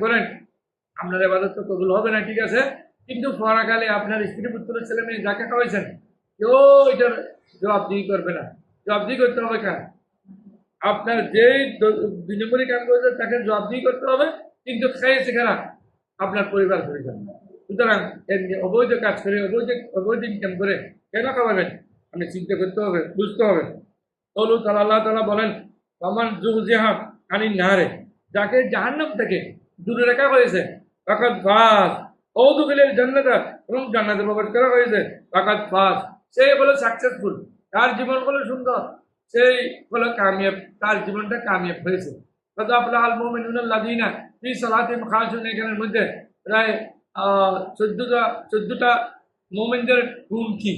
করেন, আপনার ইবাদত তো কবুল হবে না, ঠিক আছে, কিন্তু পরাকালে আপনার স্ত্রী পুত্র ছেলে মেয়ে যাকে খাওয়াইছেন কেউ এটার জবাবদিহি করবে না। জবাবদিহি করতে হবে কেন? আপনার যেই 2 নম্বরই কাম করেছে তাকে জবাবদিহি করতে হবে, কিন্তু খাইয়েছে কারা? আপনার পরিবার পরিজন। সুতরাং এমনি অবৈধ কাজ করে অবৈধ ইনকাম করে কেন খাওয়াবেন? আপনি চিন্তা করতে হবে, বুঝতে হবে। আল্লাহ তাআলা বলেন, আমার জুহজিহা আনিন নারে, যাকে জাহান্নাম থেকে দূরে রাখা হয়েছে, ফাকাদ ফাজ, ওদুখিলাল জান্নাতা, এবং জান্নাতে প্রবেশ করা হয়েছে, ফাকাদ ফাজ, সেই হলো সাকসেসফুল, তার জীবন হলো সুন্দর, সেই হলো কামিয়াব, তার জীবনটা কামিয়াব হয়েছে। কত আফলাহ আল মুমিনুনা আল্লাযীনা ফি সালাতিহিম খাশিউন, এখানের মধ্যে প্রায় 14টা মুমিনদের গুণ কি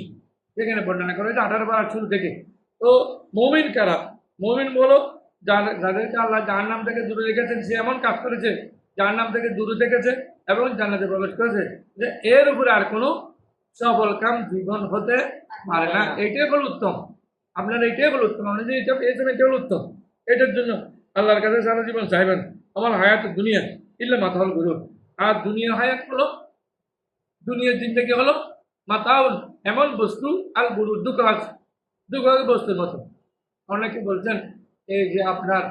সেখানে বর্ণনা করা হয়েছে 18 বার শুরু থেকে। তো মুমিন কারা? মুমিন বলো যাদেরকে আল্লাহ জাহান্নাম থেকে দূরে রেখেছেন, সে এমন কাজ করেছে জাহান্নাম থেকে দূরে থেকেছে এবং জান্নাতে প্রবেশ করেছে, যে এর উপরে আর কোনো সফল কাম জীবন হতে পারে না। এইটাই হলো উত্তম, আপনার এইটাই হলো উত্তম, আপনি যে এটা পেয়েছেন এটাই হলো উত্তম। এটার জন্য আল্লাহর কাছে সারা জীবন চাইবেন, আমার হায়াত দুনিয়া ইল্লা মাতাউল গুরুর। আর দুনিয়ার হায়াত হলো, দুনিয়ার জিন্দেগি হলো মাতাউল, এমন বস্তু, আল গুরুর দুঃখ বস্তুর মতো। অনেকে বলছেন এই যে আপনার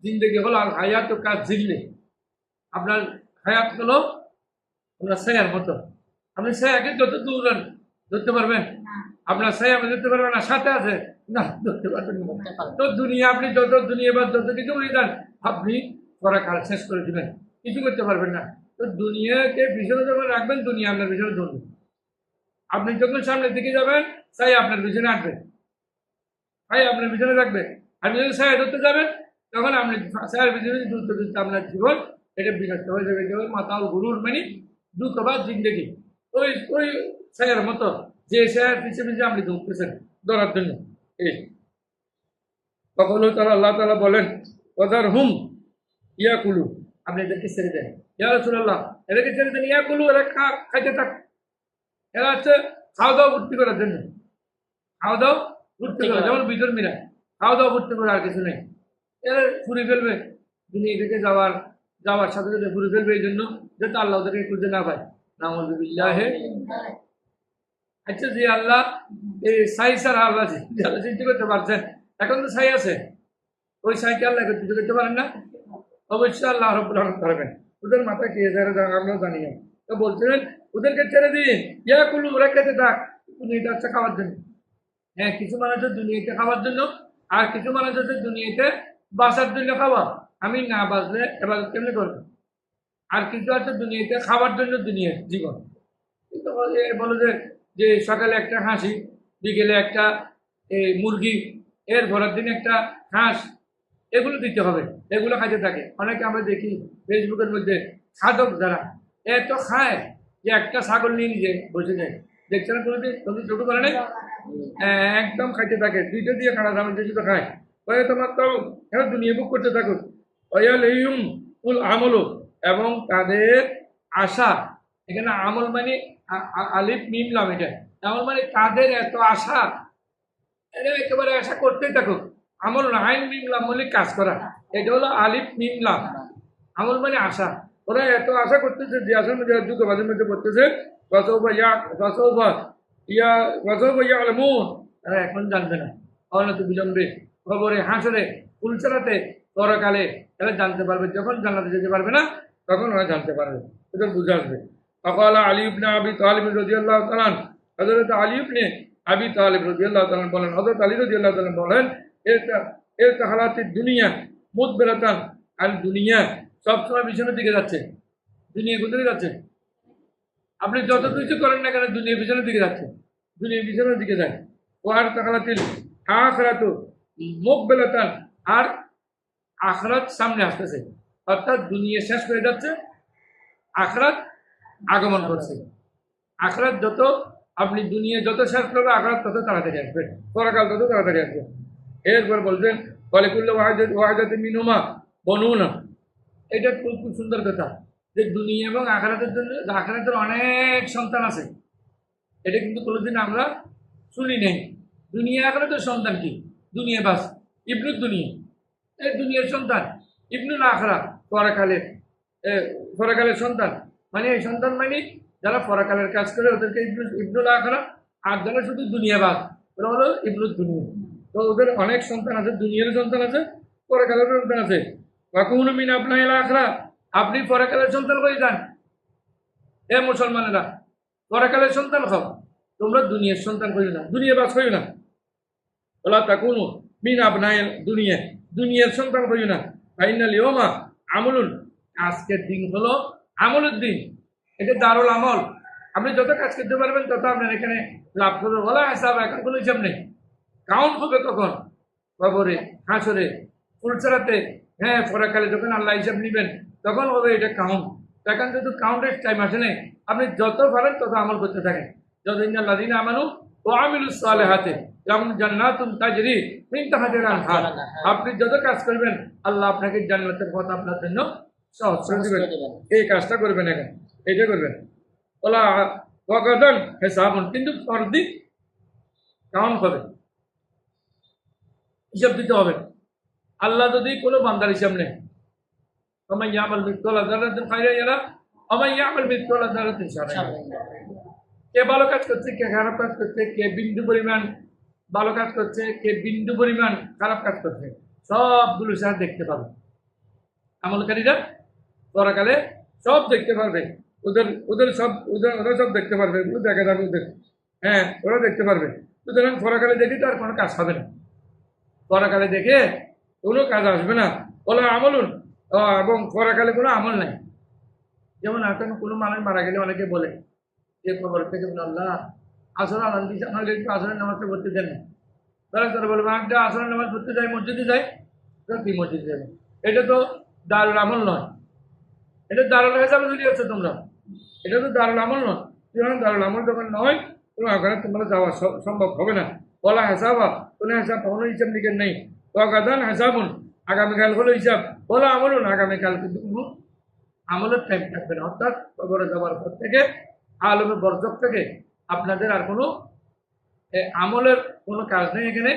জিন্দেগি হলো আর হায়াত কাজ জিল্লে, আপনার হায়াত হলো আপনার ছায়ার মতো। আপনি ছায়াকে যত দূর ধরতে পারবেন, আপনার ছায়া আপনি ধরতে পারবেন না, সাথে আছে না, ধরতে পারবেন না। তো দুনিয়া আপনি যত দুনিয়া বা যত কিছু উড়িয়ে যান, আপনি পরাকাল শেষ করে দিবেন, কিছু করতে পারবেন না। তো দুনিয়াকে পিছনে যখন রাখবেন, দুনিয়া আপনার পিছনে ধরবে। আপনি যখন সামনের দিকে যাবেন, ছায়া আপনার পিছনে আসবে, ছায়া আপনার পিছনে রাখবে। আপনি যখন ছায়া ধরতে যাবেন, তখন আপনি ছায়ার পিছনে দ্রুত দ্রুত আপনার জীবন এটা বিনষ্ট হয়ে যাবে। যেমন মাতাল গুরুর মানে দুঃখ বা জিন্দগি, ওই ওই ছায়ার মতো, যে ছায়ার পিছিয়ে পিছিয়ে আপনি ধরতেছেন ধরার জন্য। এই কখনো তারা আল্লাহ তাআলা বলেন, ওয়াদার হুম ইয়াকুলু, আপনি এদেরকে ছেড়ে দেন, ইয়া রাসূলুল্লাহ এদেরকে ছেড়ে দেন, ইয়াকুলু, এরা খাইতে থাক, এরা হচ্ছে খাওয়া দাওয়া ভর্তি করার জন্য, খাওয়া দাওয়া ভর্তি করে, যেমন বিধর্মীরা খাওয়া দাওয়া ভর্তি করে, আর কিছু নেই। এরা ফুরি ফেলবে, দুনিয়া থেকে যাওয়ার সাথে সাথে ফুরি ফেলবে, এই জন্য যাতে আল্লাহ ওদেরকে খুঁজে না পায়। নাউযুবিল্লাহি। আচ্ছা, যে আল্লাহ এই সাই ছাড়া আল্লাহ সৃষ্টি করতে পারছেন, এখন তো সাই আছে, ওই সাইকে আল্লাহ একত্রিত করতে পারেন না? অবশ্যই আল্লাহ রাব্বুল আলামিন পারবেন। ওদের মাথা কে আমরা জানি না। তো বলছিলেন ওদেরকে ছেড়ে দিন, ইয়াকুলু, ওরা খেতে থাক, দুনিয়াটা হচ্ছে খাওয়ার জন্য। হ্যাঁ, কিছু মানুষ হচ্ছে দুনিয়াতে খাওয়ার জন্য, আর কিছু মানুষ হচ্ছে দুনিয়াতে বাঁচার জন্য খাওয়া। আমি না বাঁচলে এবার কেমনি করবো? আর কিছু আছে দুনিয়াতে খাওয়ার জন্য দুনিয়ার জীবন। কিন্তু বলো যে সকালে একটা হাসি, বিকেলে একটা মুরগি, এর পরের দিন একটা হাঁস, এগুলো দিতে হবে, এগুলো খাইতে থাকে। অনেকে আমরা দেখি ফেসবুকের মধ্যে সাধক যারা এত খায় যে একটা ছাগল নিয়ে নিজে বসে যায়, দেখছেন কোনোদিন? ছোট করে নেই, একদম খাইতে থাকে, দুইটা দিয়ে খাওয়া দাম দুটো খায়। ওই তোমার তো এখন দুনিয়া বুক করতে থাকুক, ওয়ালাইহিম উল আমল, এবং তাদের আশা, এখানে আমল মানে আলিফ মিম লাম, এটা আমল মানে তাদের এত আশা, এটা একেবারে আশা করতেই থাকুক। আমল না, আইন মিম লাম বলে কাজ করা, এটা হলো আলিফ মিম লাম। আমল মানে আশা, ওরা এত আশা করতেছে যে আশার মধ্যে দুঃখ মাঝে মধ্যে পড়তেছে, তারা এখন জানবে না, অনত বিলম্বে খবরে হাসরে ফুলছড়াতে পরকালে তারা জানতে পারবে, যখন জান্নাতে যেতে পারবে না তখন ওরা জানতে পারবে, এটা বুঝে আসবে। فقال علي بن ابي طالب رضي الله تعالى عنه, হযরত আলী ইবনে আবি তালিব রাদিয়াল্লাহু তাআলা বলেন, হযরত আলী রাদিয়াল্লাহু তাআলা বলেন, এটা হালাতিদ দুনিয়া মুদবিরাতান, আর দুনিয়া সবসময় পিছনের দিকে যাচ্ছে। দুনিয়া কোথায় যাচ্ছে? আপনি যত কিছু করেন না কেন, দুনিয়া পিছনের দিকে যাচ্ছে, দুনিয়া পিছনের দিকে যায়। ও আর তাকালাতিল আখিরাতু মুকবিলাতান, আর আখিরাত সামনে আসতেছে, অর্থাৎ দুনিয়া শেষ হয়ে যাচ্ছে, আখিরাত আগমন করছে। আখিরাত যত আপনি দুনিয়া যত শেষ করবে, আখিরাত তত তাড়াতাড়ি আসবে, পরকাল তত তাড়াতাড়ি আসবে। এরপর বলছেন ওয়ালিকুল্লি ওয়াহিদাতিন মিনহুমা বনুনা, এটা খুব সুন্দর কথা, যে দুনিয়া এবং আখিরাতের জন্য, আখিরাতের অনেক সন্তান আছে, এটা কিন্তু কোনোদিন আমরা শুনি নেই। দুনিয়া আখিরাতের সন্তান কি? দুনিয়া বাস, ইবনুদ দুনিয়া, এই দুনিয়ার সন্তান, ইবনুল আখিরা পরকালে পরকালের সন্তান, মানে এই সন্তান মানে যারা পরকালের কাজ করে ওদেরকে ইবনুল আখরা, আর যারা শুধু দুনিয়াবাদ ওরা হলো ইবনুল দুনিয়া। তো ওদের অনেক সন্তান আছে, দুনিয়ার সন্তান আছে, পরকালের সন্তান আছে। ওয়াকুনু মিন আবনাইল আখরা, আপনি পরকালের সন্তান হয়ে যান। এ মুসলমানেরা, পরকালের সন্তান হও, তোমরা দুনিয়ার সন্তান হইও না, দুনিয়াবাজ হইও না। ওলা তাকুনু মিন আবনাইল দুনিয়া, দুনিয়ার সন্তান হইও না। ফাইনাল ইয়মা আমলুন, আজকের দিন হলো আমলের দিন, এটা দারুল আমল। আপনি যত কাজ করতে পারবেন তত আপনার এখানে লাভ করবে। বলা হিসাব এখন কোনো হিসাব নেই। কাউন্ট হবে কখন? কবরে, হাসরে, ফুলছড়াতে, হ্যাঁ পরকালে যখন আল্লাহ হিসাব নেবেন তখন হবে এটা কাউন্ট। এখন যেহেতু কাউন্টের টাইম আসে নাই, আপনি যত পারেন তত আমল করতে থাকেন। যতদিন আল্লাদিন আমানু ও আমিলুস সালেহাতে যেমন জান্নাতুন তাজরি মিন তাহতিহাল আনহার, আপনি যত কাজ করবেন আল্লাহ আপনাকে জান্নাতের পথ আপনার জন্য সহজ করে দিবেন। এই কাজটা করবেন, এখন এইটা করবেন। ওলা ওয়াগাদান হিসাবুন, কিন্তু পরদিন কাউন্ট হবে, হিসাব দিতে হবে। আল্লাহ যদি কোনো বান্দার হিসাব নেই, ওমান ইয়ামাল মিসকালা যাররাতিন খায়রান ইয়ারা ওমান ইয়ামাল মিসকালা যাররাতিন শাররান ইয়ারা। কে ভালো কাজ করছে, কে খারাপ কাজ করছে, কে বিন্দু পরিমাণ ভালো কাজ করছে, কে বিন্দু পরিমাণ খারাপ কাজ করছে, সবগুলো সে দেখতে পাবে। আমলকারীরা পরকালে সব দেখতে পারবে, ওদের ওদের সব ওরা সব দেখতে পারবে, ওগুলো দেখা যাবে ওদের, হ্যাঁ ওরা দেখতে পারবে। সুতরাং পরকালে দেখে তো আর কোনো কাজ হবে না, পরকালে দেখে কোনো কাজ আসবে না। বলে আমলুন, এবং পরকালে কোনো আমল নাই। যেমন এখন কোনো মানুষ মারা গেলে অনেকে বলে যে খবর থেকে আল্লাহ আসর আনন্দ আমাকে একটু আসরের নামাজটা পড়তে দেন না। তারা বলবে একটা আসরের নামাজ পড়তে যাই, মসজিদে যাই, কি মসজিদে যাবে? এটা তো দারুল আমল নয়, এটা দারুল হিসাবে যদি হচ্ছে তোমরা, এটা তো দারুল আমল নয়। দারুল আমল যখন নয় তোমার ওখানে তোমরা যাওয়া সম্ভব হবে না। বলা হেসাবা, কোনো হেসাব, কোনো হিসাব নিকেন নেই। তো গাদান হেসাবুন, আগামীকাল হলো হিসাব। বলা আমলুন, আগামীকাল কিন্তু কোনো আমলের টাইম থাকবে না। অর্থাৎ কবরে যাওয়ার পর থেকে আলমে বরজক থেকে আপনাদের আর কোনো আমলের কোনো কাজ নেই এখানে,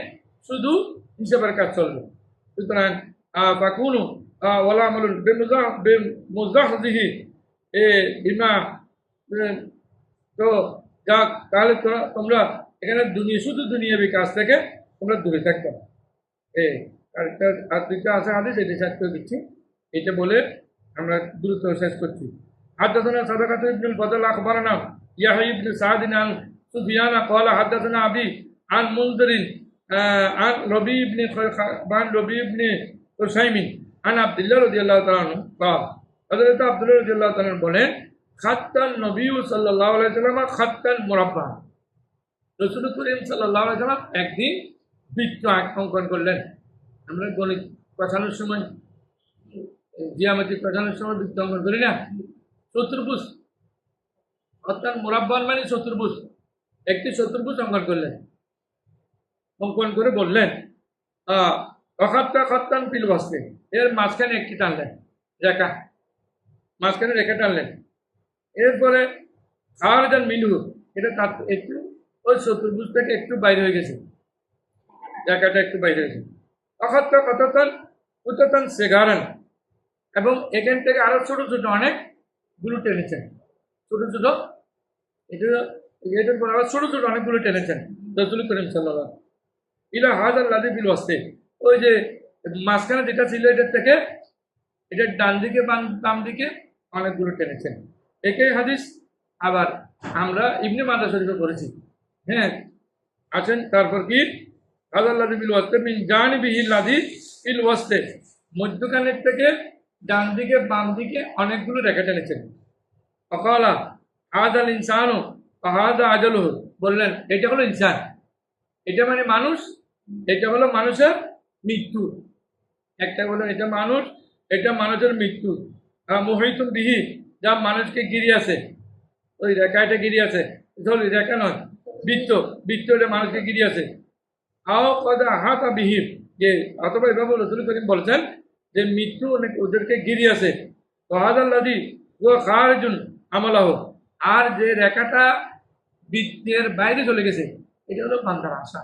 শুধু হিসাবের কাজ চলবে। সুতরাং ফাকুনু ওয়ালা আমলুন বেমুজাহদিহি এ বিমা, তো যাক তাহলে তোমরা এখানে দুনিয়া, শুধু দুনিয়াবি কাজ থেকে তোমরা দূরে থাকবে। আর দুইটা আছে হাদিস, এটা শেষ করে দিচ্ছি। এটা বলে আমরা দ্রুত শেষ করছি। حدثنا صدقة بن الفضل أخبرنا يحيى بن سعد عن سفيان قال حدثنا أبي عن منذر عن ربيع بن حسيم عن عبد الله رضي الله تعالى عنه قال حضرت عبد الله رضي الله تعالى عنه বলেন খাত্তান নবী সাল্লাল্লাহু আলাইহি ওয়াসাল্লাম খাত্তান মুরাব্বা, রাসূল করিম সাল্লাল্লাহু আলাইহি ওয়াসাল্লাম একদিন বৃত্ত অঙ্কন করলেন। আমরা গণিত পাঠানোর সময়, জিওমেট্রিক পাঠানোর সময় বৃত্ত অঙ্কন করি না, চতুর্ভুজ, অর্থাৎ মুরাব্বান মানে চতুর্ভুজ, একটি চতুর্ভুজ অঙ্কন করলেন। অঙ্কন করে বললেন অখাত্তা খাত্তান পিল বসতে, এর মাঝখানে একটি টানলেন রেখা, মাঝখানে রেখা টানলেন। এরপরে খাওয়ার মিনহু, এটা তার একটু ওই চতুর্ভুজ থেকে একটু বাইরে হয়ে গেছে, রেখাটা একটু বাইরে হয়েছে। অখাত্তা কততন উততন সেগারান, এবং এখান থেকে আরো ছোট ছোট অনেকগুলো টেনেছেন, ছোট ছোট এটার পর আবার ছোট ছোট অনেকগুলো টেনেছেন রাসূল করিম সাল্লাল্লাহু আলাইহি ওয়াসাল্লাম। ইলা হাযাল লাযী বিল ওয়াসতে, ওই যে মাঝখানে যেটা ছিল এটার থেকে এটার ডান দিকে বাম দিকে অনেকগুলো টেনেছেন। একই হাদিস আবার আমরা ইবনে মাজাহ শরীফে পড়েছি। হ্যাঁ আছেন। তারপর কি হাযাল লাযী বিল ওয়াসতে মিন জানিবিহি লাযী বিল ওয়াসতে, মধ্যখানের থেকে ডান দিকে বাম দিকে অনেকগুলো রেখা টেনেছেন। অকালা হাযাল ইনসানু হাযা আজালুহু, বললেন এটা হলো ইনসান, এটা মানে মানুষ, এটা হলো মানুষের মৃত্যু। একটা বললেন এটা মানুষ, এটা মানুষের মৃত্যু। মুহিতুম বিহি, যা মানুষকে ঘিরে আছে, ওই রেখাটা ঘিরে আছে, রেখা নয় বৃত্ত, বৃত্ত এটা মানুষকে ঘিরে আছে। আও কদা হাতা বিহির, যে অথবা এভাবে রাসূল করিম বলছেন যে মৃত্যু অনেক ওদেরকে ঘিরে আছে। তো হাযাল্লাযী ওয়া খারিজুন আমালাহু, আর যে রেখাটা বৃত্তের বাইরে চলে গেছে এটা হলো বান্দার আশা।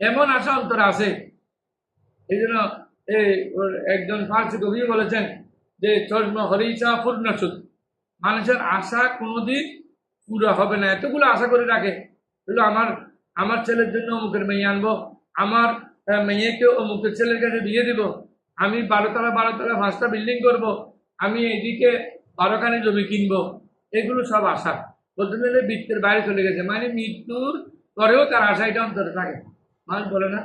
এমন আশা অন্তরে আছে, এই জন্য একজন ফার্সি কবি বলেছেন যে চর্ম হরিচা পূর্ণসুদ, মানুষের আশা কোনোদিন পুরো হবে না, এতগুলো আশা করে রাখে। আমার আমার ছেলের জন্য অমুকের মেয়ে আনবো, আমার মেয়েকে অমুকের ছেলের কাছে বিয়ে দিব, আমি 12 তলা 5টা বিল্ডিং করব, আমি এদিকে 12খানি জমি কিনবো, এগুলো সব আশা বলতে গেলে বৃত্তের বাইরে চলে গেছে। মানে মৃত্যুর পরেও তার আশা এটা অন্তরে থাকে। মানুষ বলে না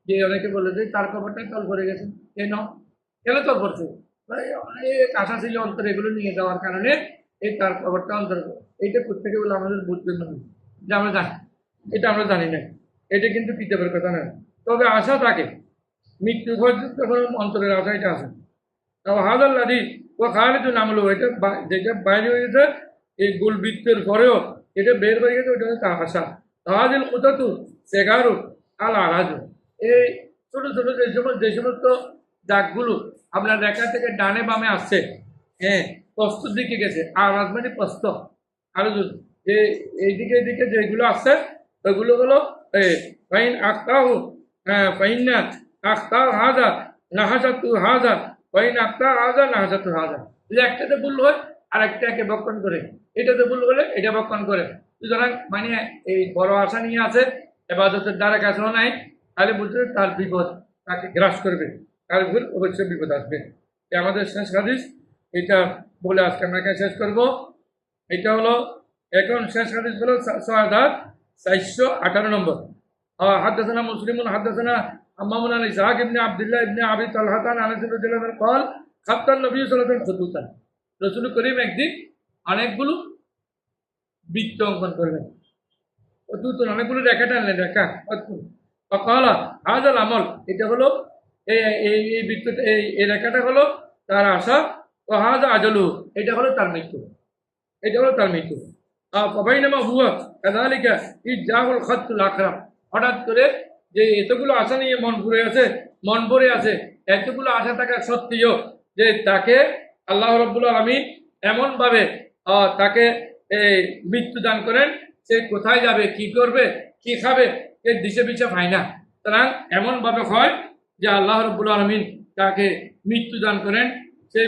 যে, অনেকে বলে যে তার খবরটাই তল করে গেছে, কেন কেন তল করছে, অনেক আশা ছিল অন্তরে, এগুলো নিয়ে যাওয়ার কারণে এই তার খবরটা অন্তর। এইটা প্রত্যেকে বলে আমাদের বুঝবে না যে আমরা জানি, এটা আমরা জানি না, এটা কিন্তু কিতাবের কথা নয়। তবে আশা থাকে, মৃত্যু পর্যন্ত অন্তরের আশা এটা আছে। হাজাল্লাদি ও খালিদুল আমল, এটা যেটা বাইরে হয়ে গেছে এই গুলবৃত্তের পরেও এটা বের হয়ে গেছে, ওটা হচ্ছে তার আশা। তাহাজিল কোথাতু সেগারু আল আরাজু, এই ছোট ছোট যে সমস্ত দাগগুলো আপনার রেখা থেকে ডানে বামে আসছে, হ্যাঁ প্রস্তুর দিকে গেছে, আর মানে প্রস্ত আর এইদিকে এইদিকে যেগুলো আসছে ওইগুলো হলো ফাইন আখতাহু, হ্যাঁ ফাইন্না আখতাহ হাজা নাহাজাতু হাজা, ফাইন আখতাহ হাজা নাহাজাতু হাজা। যদি একটাতে ভুল হয় আর একটাকে বক্ষণ করে, এটাতে ভুল হলে এটা বক্ষণ করে। সুতরাং মানে এই বড় আশা নিয়ে আছে, এবাদতের দ্বারা কাছেও নাই, তাহলে বুঝতে তার বিপদ তাকে গ্রাস করবে, তার ভুল অবশ্যই বিপদ আসবে। আমাদের শেষ হাদিস এটা বলে আজকে আমরা শেষ করবো। এটা হলো এখন শেষ হাদিস হলো 6418 নম্বর। حدثنا مسلم حدثنا حمام عن اسحاق ابن عبد الله ابن ابي طلحه عن انس رضي الله عنه قال خط النبي صلى الله عليه وسلم خطوطا, রাসূল করিম একদিন অনেকগুলো বৃত্ত অঙ্কন করলেন, অনেকগুলো রেখা টানলেন, রেখা অকলা হাজাল আমল, এটা হলো এই বৃত্তটা, এই রেখাটা হলো তার আশা, ও হাজা আজলু, এটা হলো তার মৃত্যু, এটা হলো তার মৃত্যু। ফাবাইনামা হুয়া কাযালিকা ইজাহুল খাতুল আকরাম, হঠাৎ করে যে এতগুলো আশা নিয়ে মন ভরে আছে, এতগুলো আশা থাকা সত্ত্বেও যে তাকে আল্লাহ রাব্বুল আলামিন এমনভাবে তাকে মৃত্যু দান করেন, সে কোথায় যাবে, কি করবে, কি খাবে, এর দিশে পিছে পায় না। সুতরাং এমনভাবে হয় যে আল্লাহ রাব্বুল আলামিন তাকে মৃত্যু দান করেন, সে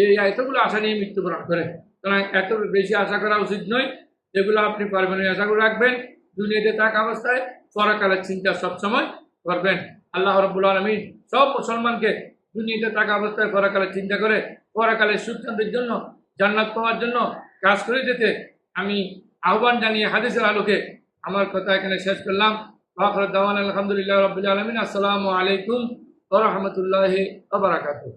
এই এতগুলো আশা নিয়ে মৃত্যুবরণ করে। সুতরাং এত বেশি আশা করা উচিত নয়, যেগুলো আপনি পারবেন ওই আশাগুলো রাখবেন। দুনিয়াতে থাকা অবস্থায় পরকালের চিন্তা সবসময় করবেন। আল্লাহ রাব্বুল আলামিন সব মুসলমানকে দুনিয়াতে থাকা অবস্থায় পরকালের চিন্তা করে পরকালের সুখ-শান্তির জন্য, জান্নাত পাওয়ার জন্য কাজ করে যেতে আমি আহ্বান জানিয়ে হাদিসের আলোকে আমার কথা এখানে শেষ করলাম। আখির দাওয়ানা আলহামদুলিল্লাহি রাব্বিল আলামিন। আসসালামু আলাইকুম ওয়া রাহমাতুল্লাহি ওয়া বারাকাতুহু।